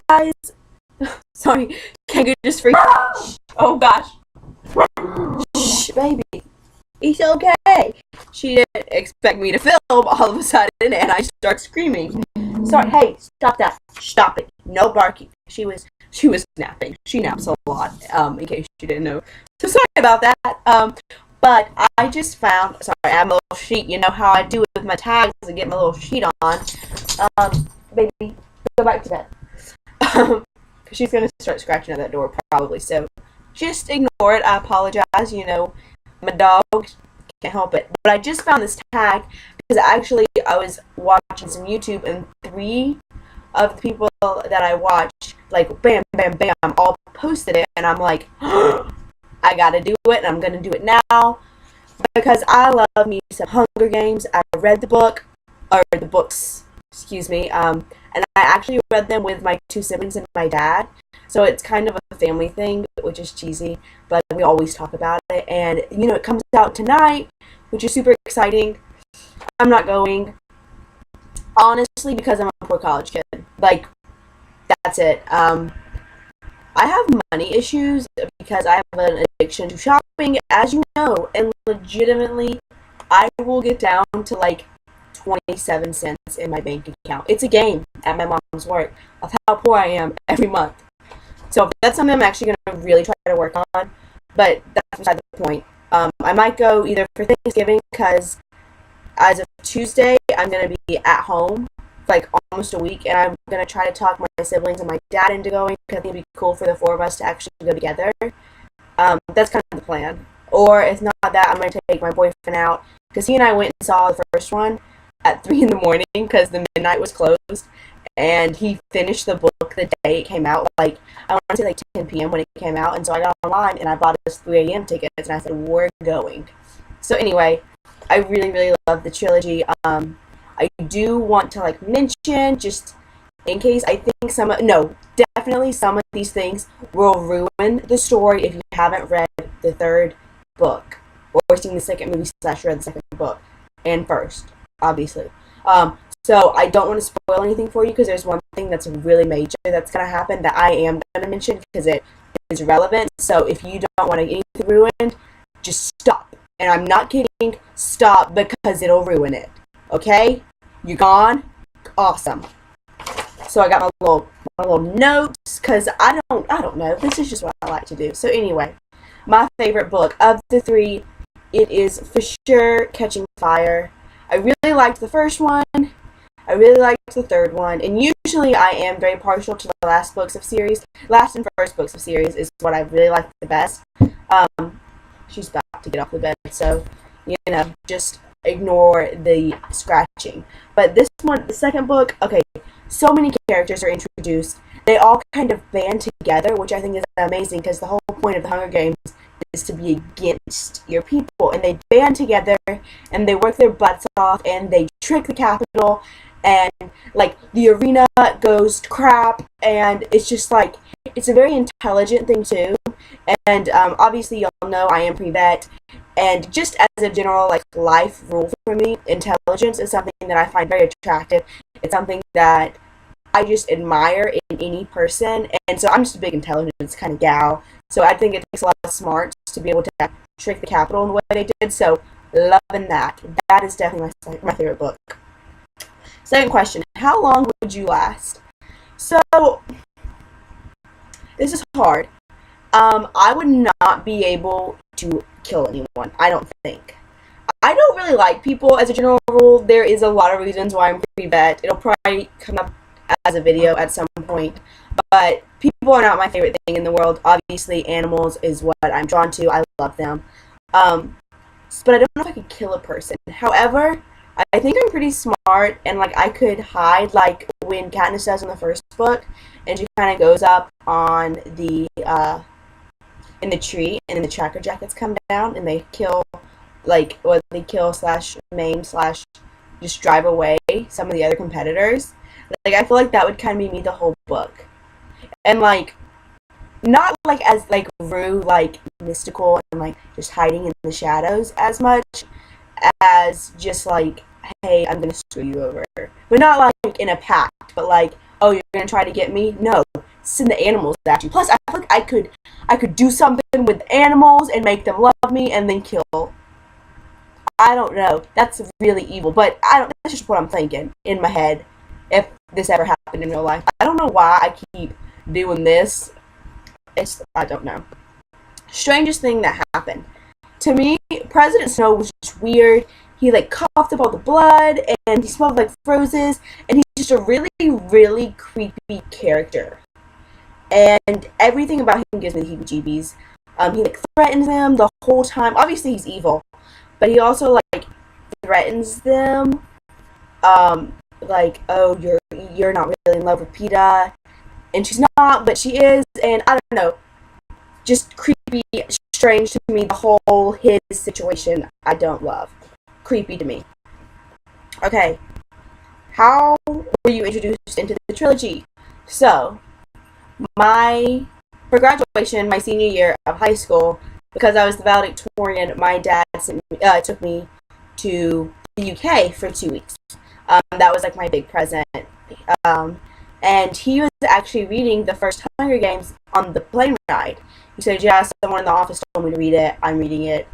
guys. Sorry, Kangaroo just freaked out. Oh gosh. Shh, baby. It's okay. She didn't expect me to film all of a sudden, and I start screaming. Sorry, hey, stop that. Stop it. No barking. She was napping. She naps a lot, in case you didn't know. So sorry about that. But I just found, sorry, I have a little sheet. You know how I do with my tags and get my little sheet on. Baby, go back to bed. She's going to start scratching at that door probably. So just ignore it. I apologize. You know, my dog can't help it. But I just found this tag because actually I was watching some YouTube and 3 of the people that I watch, like, bam, bam, bam, all posted it. And I'm like, I gotta do it, and I'm gonna do it now because I love me some Hunger Games. I read the book, or the books, excuse me, and I actually read them with my 2 siblings and my dad. So it's kind of a family thing, which is cheesy, but we always talk about it. And you know, it comes out tonight, which is super exciting. I'm not going, honestly, because I'm a poor college kid. Like, that's it. I have money issues because I have an addiction to shopping, as you know, and legitimately, I will get down to like 27 cents in my bank account. It's a game at my mom's work of how poor I am every month. So that's something I'm actually going to really try to work on, but that's beside the point. I might go either for Thanksgiving because as of Tuesday, I'm going to be at home like almost a week, and I'm gonna try to talk my siblings and my dad into going because I think it'd be cool for the 4 of us to actually go together. That's kind of the plan. Or if not that, I'm gonna take my boyfriend out because he and I went and saw the first one at 3 in the morning because the midnight was closed, and he finished the book the day it came out. Like, I want to say like 10 p.m. when it came out, and so I got online and I bought us 3 a.m. tickets, and I said we're going. So anyway, I really really love the trilogy. I do want to like mention, just in case, I think definitely some of these things will ruin the story if you haven't read the 3rd book or seen the 2nd movie / read the 2nd book and first, obviously. So I don't want to spoil anything for you because there's one thing that's really major that's going to happen that I am going to mention because it is relevant. So if you don't want to get anything ruined, just stop. And I'm not kidding, stop, because it'll ruin it. Okay? You gone? Awesome. So I got my little notes because I don't know. This is just what I like to do. So anyway, my favorite book of the 3, it is for sure Catching Fire. I really liked the first one. I really liked the 3rd one, and usually I am very partial to the last and first books of series is what I really like the best. She's about to get off the bed, so you know, just ignore the scratching. But this one, the 2nd book, okay, so many characters are introduced. They all kind of band together, which I think is amazing because the whole point of the Hunger Games is to be against your people. And they band together and they work their butts off and they trick the Capitol, and like the arena goes to crap, and it's just like, it's a very intelligent thing too. And obviously y'all know I am pre-vet, and just as a general like life rule for me, intelligence is something that I find very attractive. It's something that I just admire in any person, and so I'm just a big intelligence kind of gal. So I think it takes a lot of smarts to be able to trick the Capitol in the way they did. So loving that. That is definitely my favorite book. 2nd question: how long would you last? So this is hard. I would not be able to kill anyone, I don't think. I don't really like people as a general rule. There is a lot of reasons why I'm pre-vet. It'll probably come up as a video at some point. But people are not my favorite thing in the world. Obviously, animals is what I'm drawn to. I love them. But I don't know if I could kill a person. However, I think I'm pretty smart, and like I could hide, like when Katniss does in the 1st book, and she kind of goes up on the in the tree, and then the tracker jackets come down, and they kill, / maim / just drive away some of the other competitors. Like, I feel like that would kind of be me the whole book. And like, not like as like Rue, like mystical and like just hiding in the shadows as much as just like, hey, I'm gonna screw you over. But not like in a pact, but like oh, you're gonna try to get me? No, send the animals at you. Plus, I feel like I could do something with animals and make them love me and then kill. I don't know. That's really evil, but I don't. That's just what I'm thinking in my head. If this ever happened in real life, I don't know why I keep doing this. I don't know. Strangest thing that happened to me. President Snow was just weird. He like coughed up all the blood, and he smelled like roses, and he's just a really, really creepy character. And everything about him gives me the heebie-jeebies. He like threatens them the whole time. Obviously, he's evil, but he also like threatens them. Like, oh, you're not really in love with Peeta, and she's not, but she is, and I don't know, just creepy, strange to me. The whole his situation, I don't love. Creepy to me. Okay, how were you introduced into the trilogy? So, for graduation, my senior year of high school, because I was the valedictorian, my dad took me to the UK for 2 weeks. That was like my big present. And he was actually reading the first Hunger Games on the plane ride. He said, yeah, someone in the office told me to read it. I'm reading it.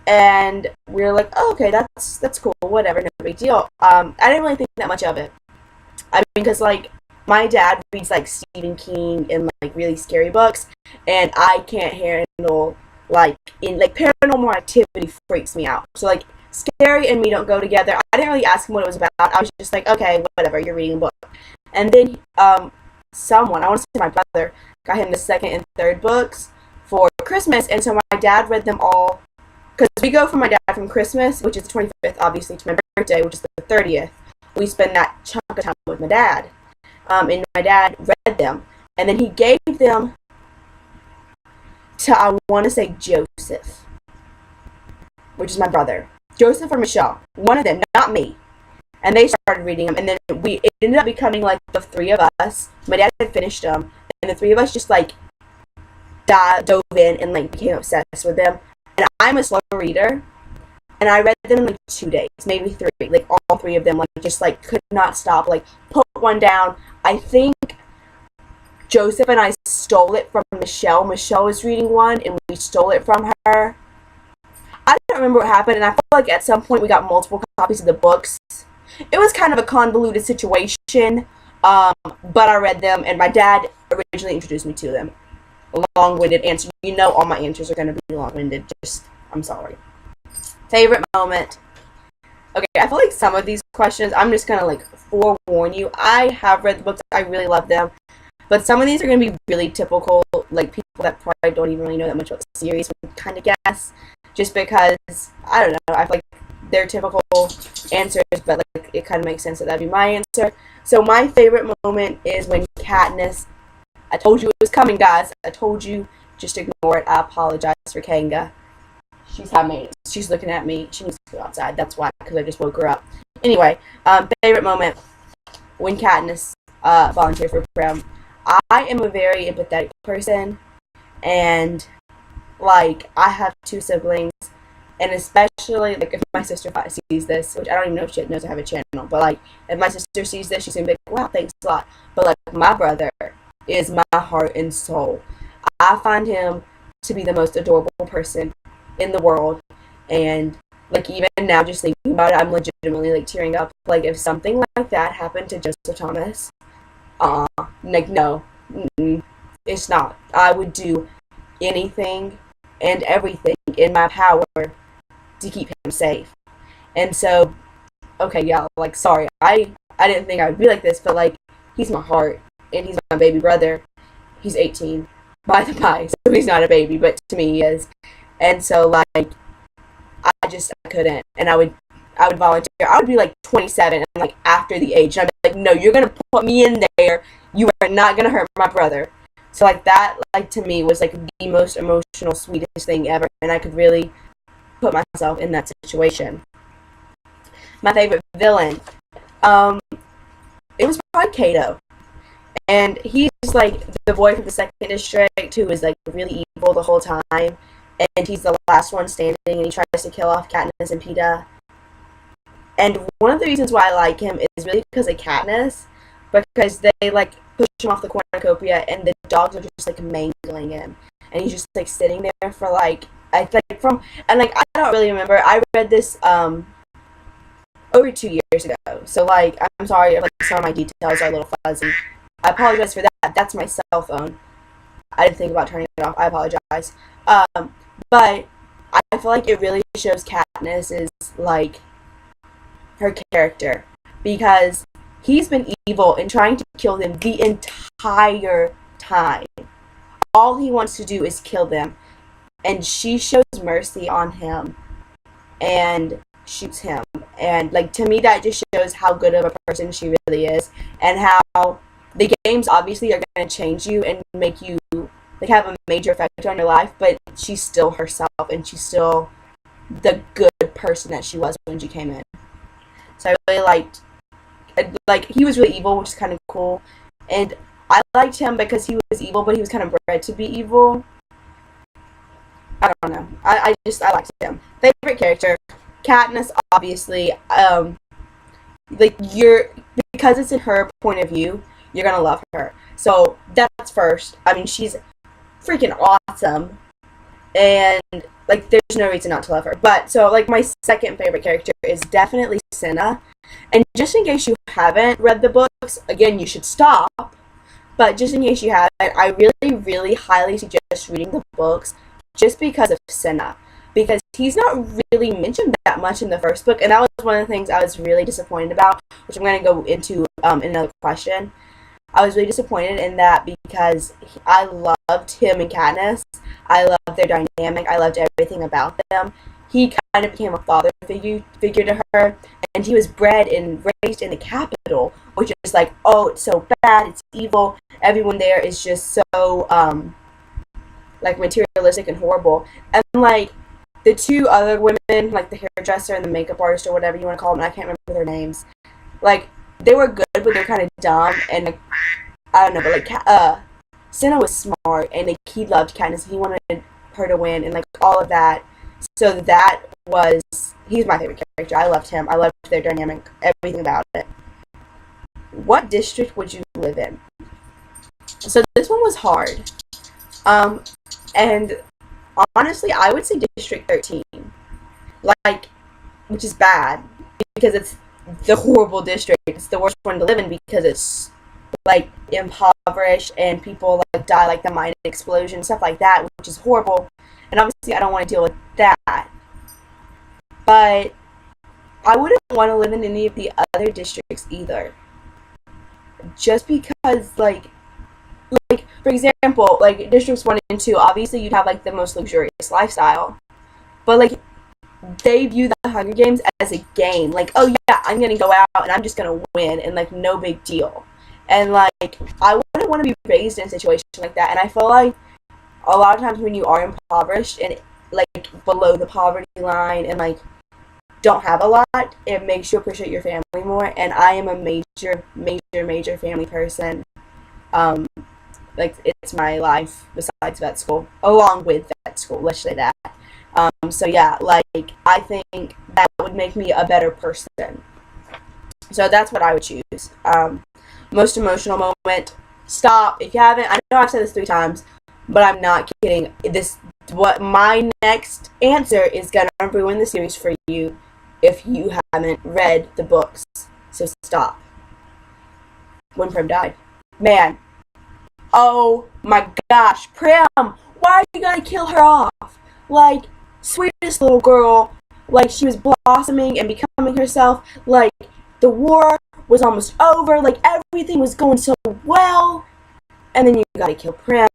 And we were like, oh, okay, that's cool, whatever, no big deal. I didn't really think that much of it. I mean, because, like, my dad reads, like, Stephen King and, like, really scary books, and I can't handle, like, Paranormal Activity freaks me out. So, like, scary and me don't go together. I didn't really ask him what it was about. I was just like, okay, whatever, you're reading a book. And then, someone, I want to say my brother, got him the second and third books for Christmas, and so my dad read them all. Because we go from my dad from Christmas, which is the 25th, obviously, to my birthday, which is the 30th. We spend that chunk of time with my dad. And my dad read them. And then he gave them to, I want to say, Joseph, which is my brother. Joseph or Michelle. One of them, not me. And they started reading them. And then it ended up becoming, like, the three of us. My dad had finished them. And the three of us just, like, dove in and, like, became obsessed with them. And I'm a slow reader, and I read them in like 2 days, maybe 3. Like all 3 of them, like just like could not stop. Like put one down. I think Joseph and I stole it from Michelle. Michelle was reading one, and we stole it from her. I don't remember what happened, and I feel like at some point we got multiple copies of the books. It was kind of a convoluted situation, but I read them, and my dad originally introduced me to them. Long-winded answer. You know all my answers are going to be long-winded. I'm sorry. Favorite moment. Okay, I feel like some of these questions, I'm just going to, like, forewarn you. I have read the books. I really love them. But some of these are going to be really typical. Like, people that probably don't even really know that much about the series would kind of guess. Just because, I don't know, I feel like they're typical answers, but, like, it kind of makes sense that that'd be my answer. So, my favorite moment is when Katniss... I told you it was coming, guys. I told you. Just ignore it. I apologize for Kanga. She's looking at me. She needs to go outside. That's why, because I just woke her up. Anyway, favorite moment when Katniss volunteered for prom. I am a very empathetic person, and like I have 2 siblings, and especially like if my sister sees this, which I don't even know if she knows I have a channel, but like if my sister sees this, she's gonna be like, "Wow, thanks a lot." But like my brother is my heart and soul. I find him to be the most adorable person in the world, and like even now just thinking about it, I'm legitimately like tearing up. Like if something like that happened to Joseph Thomas, like no, it's not. I would do anything and everything in my power to keep him safe. And so, okay, yeah, like sorry, I didn't think I would be like this, but like he's my heart. And he's my baby brother. He's 18, by the by, so he's not a baby, but to me he is. And so, like, I couldn't. And I would volunteer. I would be, like, 27 and, like, after the age. And I'd be like, no, you're going to put me in there. You are not going to hurt my brother. So, like, that, like, to me was, like, the most emotional, sweetest thing ever. And I could really put myself in that situation. My favorite villain. It was probably Kato. And he's, like, the boy from the 2nd District who is, like, really evil the whole time. And he's the last one standing, and he tries to kill off Katniss and Peeta. And one of the reasons why I like him is really because of Katniss. because they like push him off the cornucopia and the dogs are just like mangling him, and he's just like sitting there for like I think from and like I don't really remember. I read this over 2 years ago, so like I'm sorry if like some of my details are a little fuzzy. I apologize for that. That's my cell phone. I didn't think about turning it off. I apologize. But I feel like it really shows Katniss's like her character, because he's been evil and trying to kill them the entire time. All he wants to do is kill them, and she shows mercy on him and shoots him. And like to me, that just shows how good of a person she really is, and how the games obviously are going to change you and make you like have a major effect on your life, but she's still herself, and she's still the good person that she was when she came in. So I really liked, like he was really evil, which is kind of cool, and I liked him because he was evil, but he was kind of bred to be evil. I don't know. I liked him. Favorite character, Katniss, obviously. Like because it's in her point of view, you're gonna love her. So that's first. I mean, she's freaking awesome, and like there's no reason not to love her. But so like my second favorite character is definitely Cinna. And just in case you haven't read the books, again, you should stop. But just in case you haven't, I really, really highly suggest reading the books just because of Cinna. Because he's not really mentioned that much in the first book, and that was one of the things I was really disappointed about, which I'm going to go into in another question. I was really disappointed in that because I loved him and Katniss. I loved their dynamic. I loved everything about them. He kind of became a father figure to her, and he was bred and raised in the capital, which is like, oh, it's so bad, it's evil. Everyone there is just so like materialistic and horrible. And like the two other women, like the hairdresser and the makeup artist or whatever you want to call them, I can't remember their names. Like they were good, but they're kind of dumb, and like I don't know, but like Cinna was smart, and like he loved Katniss. He wanted her to win, and like all of that. So he's my favorite character. I loved him. I loved their dynamic, everything about it. What district would you live in? So this one was hard. And honestly, I would say District 13. Like, which is bad, because it's the horrible district. It's the worst one to live in because it's like impoverished and people like die like the mine explosion, stuff like that, which is horrible. And obviously I don't want to deal with that. But I wouldn't want to live in any of the other districts either. Just because like for example, like districts 1 and 2, obviously you'd have like the most luxurious lifestyle. But like they view the Hunger Games as a game. Like, oh yeah, I'm gonna go out and I'm just gonna win, and like no big deal. And like I wouldn't want to be raised in a situation like that. And I feel like a lot of times when you are impoverished and like below the poverty line and like don't have a lot, it makes you appreciate your family more. And I am a major family person. Like it's my life besides vet school, along with vet school, let's say that. So yeah, like I think that would make me a better person. So that's what I would choose. Most emotional moment. Stop. If you haven't, I know I've said this 3 times, but I'm not kidding. What my next answer is gonna ruin the series for you if you haven't read the books. So stop. When Prim died. Man. Oh my gosh, Prim! Why are you gonna kill her off? Like, sweetest little girl. Like, she was blossoming and becoming herself. Like, the war was almost over. Like, everything was going so well. And then you gotta kill Prim.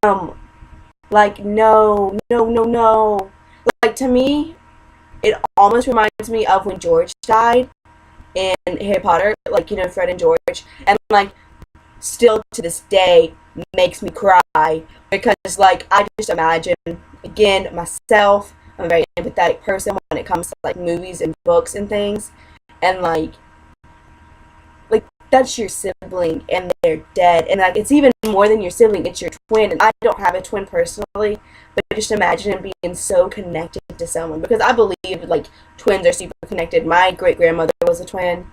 Like, no. Like, to me, it almost reminds me of when George died in Harry Potter. Like, you know, Fred and George. And, like, still to this day makes me cry. Because, like, I just imagine, again, myself, I'm a very empathetic person when it comes to, like, movies and books and things. And, like, that's your sibling and they're dead. And like it's even more than your sibling, it's your twin. And I don't have a twin personally, but just imagine being so connected to someone, because I believe like twins are super connected. My great grandmother was a twin,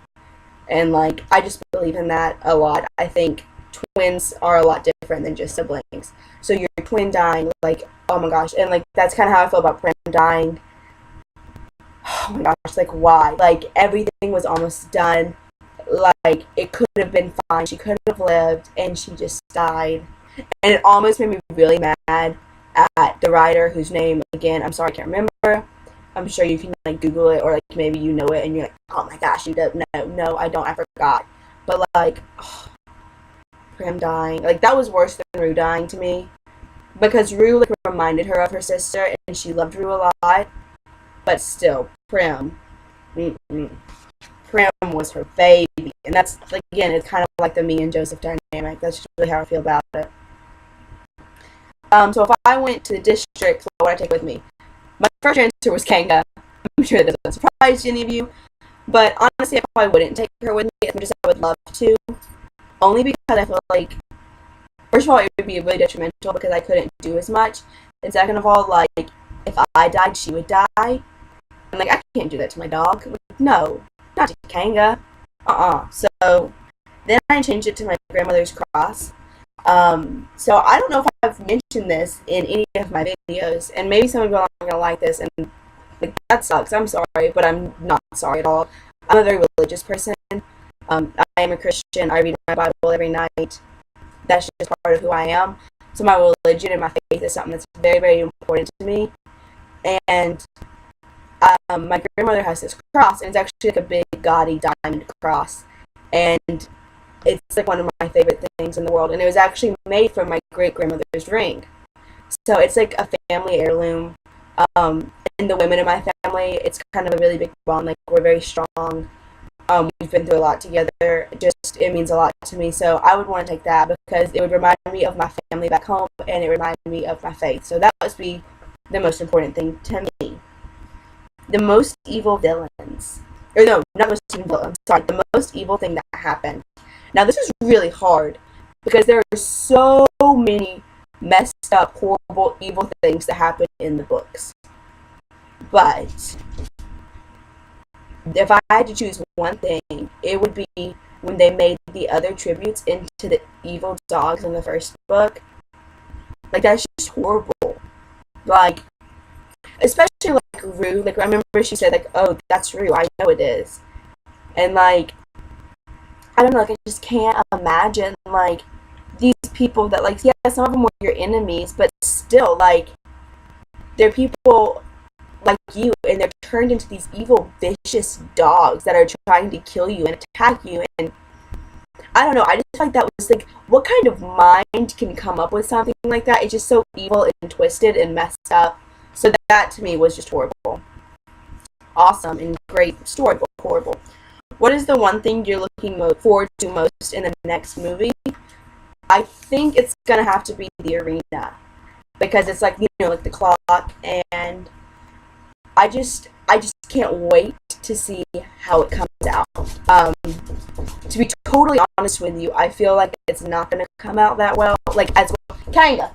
And, like, I just believe in that a lot. I think twins are a lot different than just siblings. So your twin dying, like, oh my gosh. And, like, that's kind of how I feel about Prim dying. Oh my gosh, like, why? Like, everything was almost done. Like, it could have been fine. She could have lived, and she just died. And it almost made me really mad at the writer, whose name, again, I'm sorry, I can't remember. I'm sure you can, like, Google it, or, like, maybe you know it, and you're like, oh my gosh, you don't know. No, I don't, I forgot. But, like, oh, Prim dying. Like, that was worse than Rue dying to me. Because Rue, like, reminded her of her sister, and she loved Rue a lot. But still, Prim. Prim was her baby. And that's, like, again, it's kind of like the me and Joseph dynamic. That's just really how I feel about it. So if I went to the district, what would I take with me? My first answer was Kanga. I'm sure that doesn't surprise any of you. But honestly, I probably wouldn't take her with me as much as I would love to. Only because I feel like, first of all, it would be really detrimental because I couldn't do as much. And second of all, like, if I died, she would die. And, like, I can't do that to my dog. No, not to Kanga. So then I changed it to my grandmother's cross. So I don't know if I've mentioned this in any of my videos, and maybe some of you aren't going to like this, and, like, that sucks. I'm sorry, but I'm not sorry at all. I'm a very religious person. I am a Christian. I read my Bible every night. That's just part of who I am. So my religion and my faith is something that's very, very important to me. And my grandmother has this cross, and it's actually like a big, gaudy diamond cross. And it's like one of my favorite things in the world. And it was actually made from my great-grandmother's ring. So it's like a family heirloom. And the women in my family, it's kind of a really big bond. Like, we're very strong. We've been through a lot together. It means a lot to me. So I would want to take that because it would remind me of my family back home, and it reminded me of my faith. So that must be the most important thing to me. The most evil villains. Or no, not the most evil villains. Sorry, the most evil thing that happened. Now, this is really hard because there are so many messed up, horrible, evil things that happen in the books. But if I had to choose one thing, it would be when they made the other tributes into the evil dogs in the first book. Like, that's just horrible. Like, especially, like, Rue. Like, I remember she said, like, oh, that's Rue. I know it is. And, like, I don't know, like, I just can't imagine, like, these people that, like, yeah, some of them were your enemies, but still, like, they're people like you, and they're turned into these evil, vicious dogs that are trying to kill you and attack you. And I don't know, I just feel like that was, like, what kind of mind can come up with something like that? It's just so evil and twisted and messed up. So that to me was just horrible. Awesome and great story, but horrible. What is the one thing you're looking forward to most in the next movie? I think it's gonna have to be the arena, because it's like, you know, like the clock, and I just can't wait to see how it comes out. To be totally honest with you, I feel like it's not gonna come out that well. Like, as well. Kanga,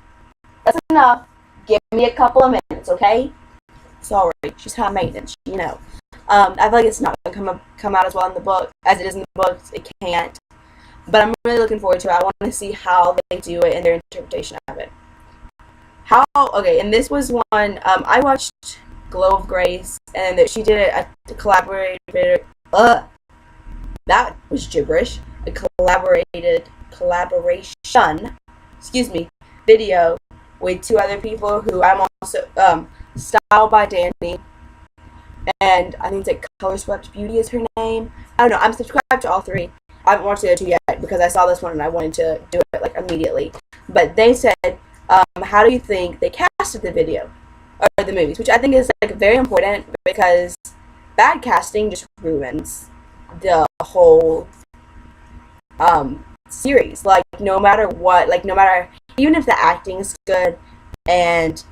that's enough. Give me a couple of minutes, okay? Sorry, she's high maintenance, you know. I feel like it's not gonna come out as well in the book as it is in the books. It can't. But I'm really looking forward to it. I want to see how they do it and their interpretation of it. Okay, and this was one, I watched Glow of Grace, and she did a collaboration, that was gibberish, a collaboration, video with two other people who I'm also, Style by Danny, and I think it's like Color Swept Beauty is her name. I don't know, I'm subscribed to all three. I haven't watched the other two yet because I saw this one and I wanted to do it, like, immediately. But they said, how do you think they casted the video or the movies? Which I think is, like, very important, because bad casting just ruins the whole series. Like, no matter what, like, no matter, even if the acting is good and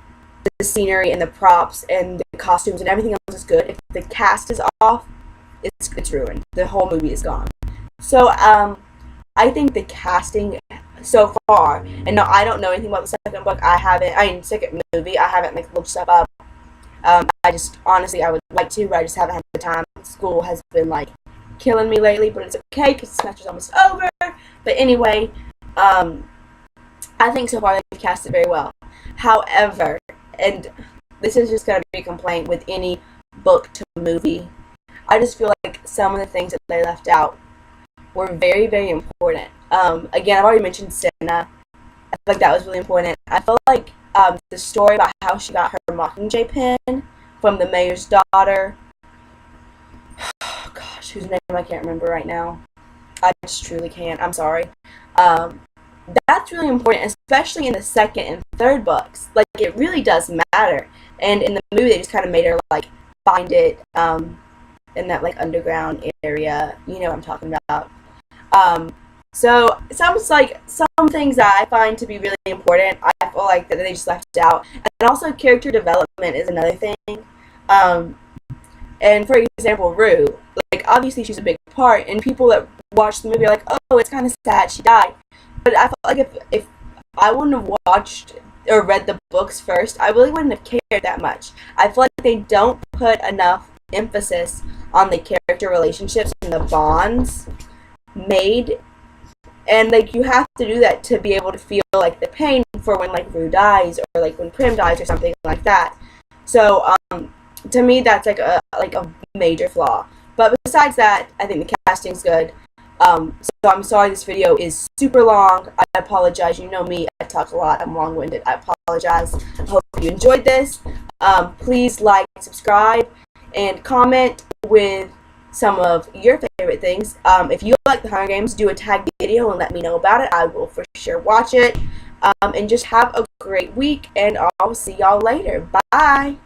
the scenery and the props and the costumes and everything else is good, if the cast is off, it's ruined. The whole movie is gone. So, I think the casting so far, and no, I don't know anything about the second book. Second movie, I haven't, like, looked stuff up. I just, honestly, I would like to, but I just haven't had the time. School has been, like, killing me lately, but it's okay because the semester's almost over. But anyway, I think so far they've cast it very well. However, and this is just going to be a complaint with any book to movie, I just feel like some of the things that they left out were very, very important. Again, I've already mentioned Senna. I feel like that was really important. I feel like the story about how she got her Mockingjay pen from the mayor's daughter. Oh, gosh, whose name I can't remember right now. I just truly can't. I'm sorry. That's really important, especially in the second and third books. Like, it really does matter. And in the movie, they just kind of made her, like, find it in that, like, underground area. You know what I'm talking about. So some things that I find to be really important, I feel like that they just left out. And also character development is another thing. And for example, Rue, like, obviously she's a big part, and people that watch the movie are like, oh, it's kind of sad she died. But I felt like if I wouldn't have watched or read the books first, I really wouldn't have cared that much. I feel like they don't put enough emphasis on the character relationships and the bonds made. And, like, you have to do that to be able to feel, like, the pain for when, like, Rue dies or, like, when Prim dies or something like that. So, to me, that's, like a major flaw. But besides that, I think the casting's good. So I'm sorry this video is super long. I apologize. You know me. I talk a lot. I'm long-winded. I apologize. I hope you enjoyed this. Please like, subscribe, and comment with some of your favorite things. If you like the Hunger Games, do a tag video and let me know about it. I will for sure watch it. And just have a great week, and I'll see y'all later. Bye!